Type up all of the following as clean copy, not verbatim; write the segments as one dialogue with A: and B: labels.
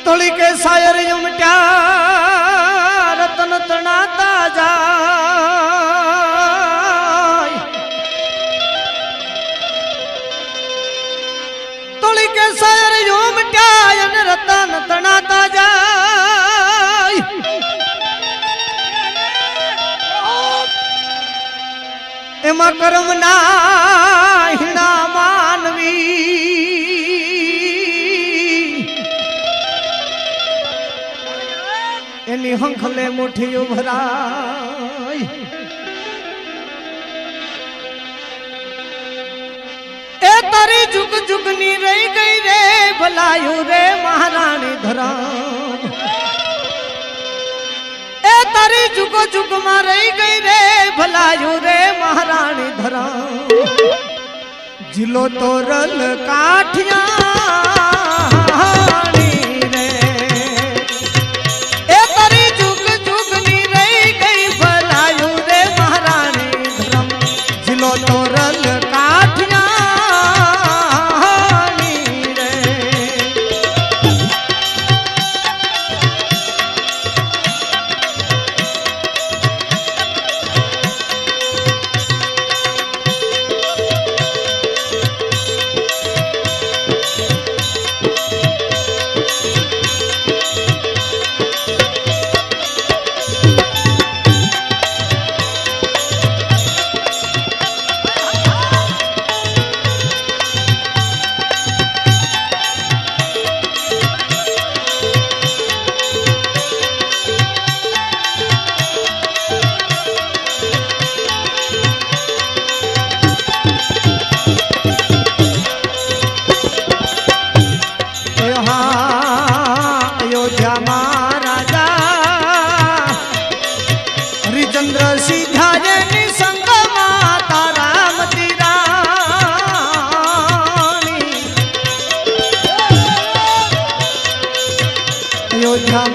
A: तोली के शायर युमट्या रतन तनाता जाय तोली के शायर युमट्या रतन तनाता जाय एमा कर्म ना हिना मानवी एनी हंखले मुठी उभराय ए तारी जुग जुगनी रही गई रे भलायू रे महारानी धराम ए तारी जुग जुग में रही गई रे भलायू रे महारानी धराम जिलो तोरल काठिया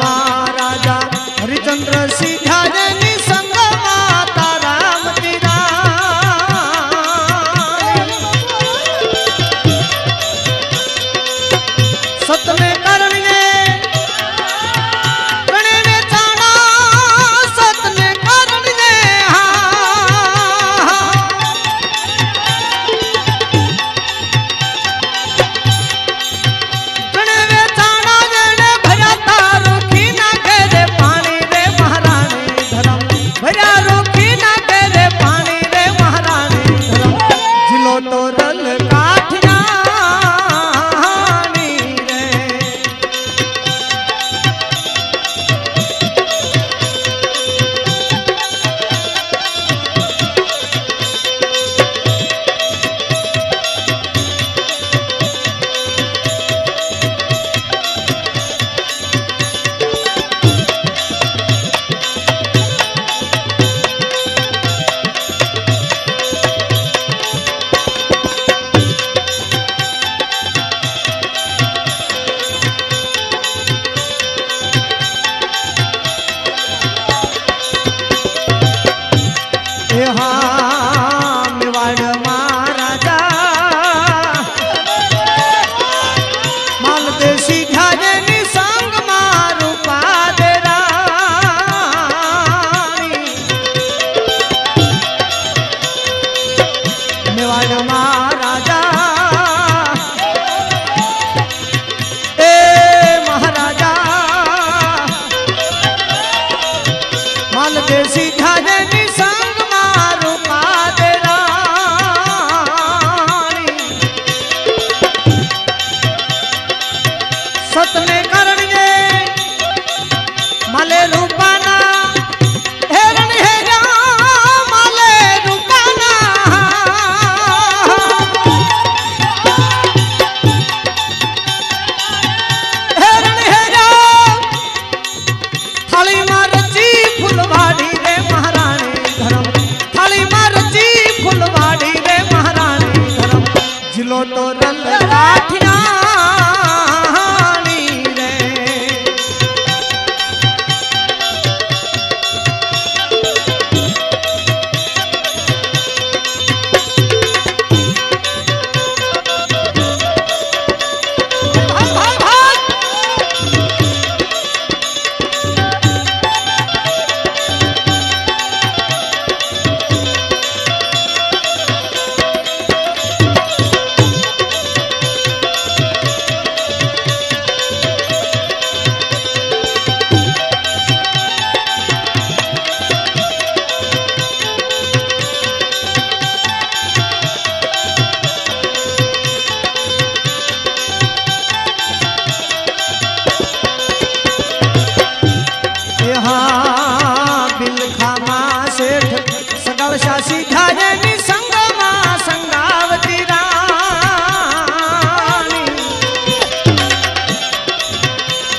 A: महाराजा हरिचंद्र सीधा जनी संग माता राम तीरा सतने करणे गणे में चाणा सतने करणे गणे में चाणा जने भया भरा रोकी ना करे पानी रे महारानी धरम जिलो तोरल काठियानी रे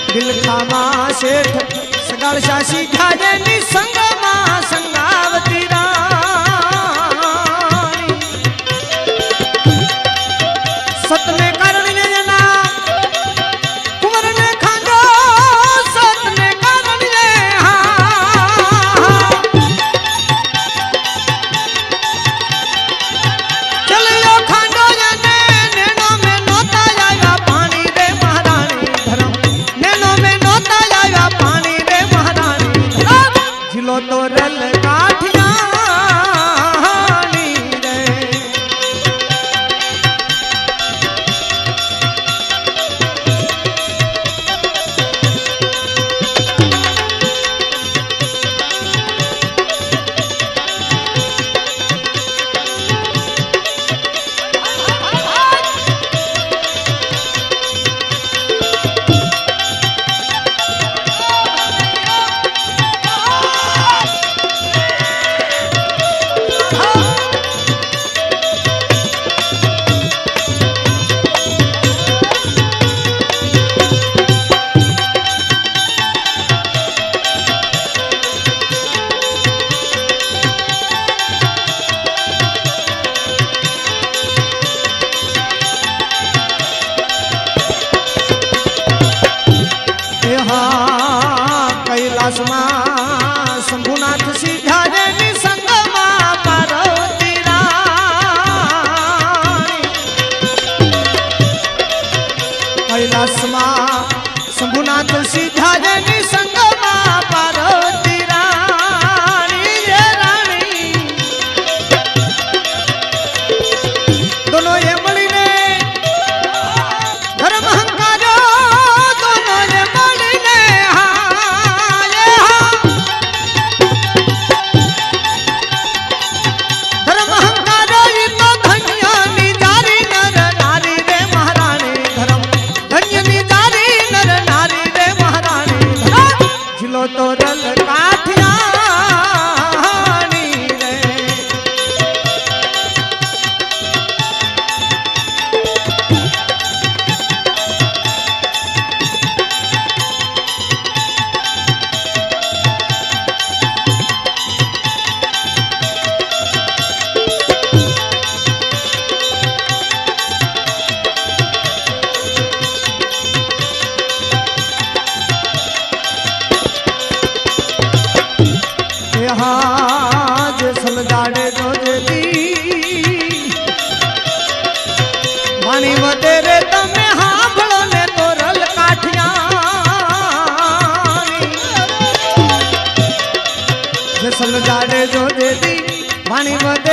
A: દિલખામાં શેઠ સગાળ શાસી ધાજની સંગમાં સંગાવતી રાણી સતને કારણે એના કુંવરને ખાંડો સતને કારણે ચલ્યો ખાંડો એને નેનો મે નોતા આવ્યા પાણી રે મહારાણી ધરમ નેનો મે નોતા આવ્યા પાણી રે મહારાણી ધરમ જિલ્લો તો રલ કાઠિયાણી રે કૈલાસમાં શંભુનાથ સિદ્ધાજની સંગમાં પાર્વતી રાણી કૈલાસમાં શંભુનાથ સિદ્ધાજની સંગમાં પાર્વતી રાણી જે રાણી દોનો એ મળીને ધર્મ હંકારો દોનો એ મળીને તો રલ કાઠિયાણી રે હાજ સમજાડે જોજેલી વાણી વધેરે તમે હાંભળો ને તો રલ કાઠિયાણી જે સમજાડે જોજેલી વાણી વધે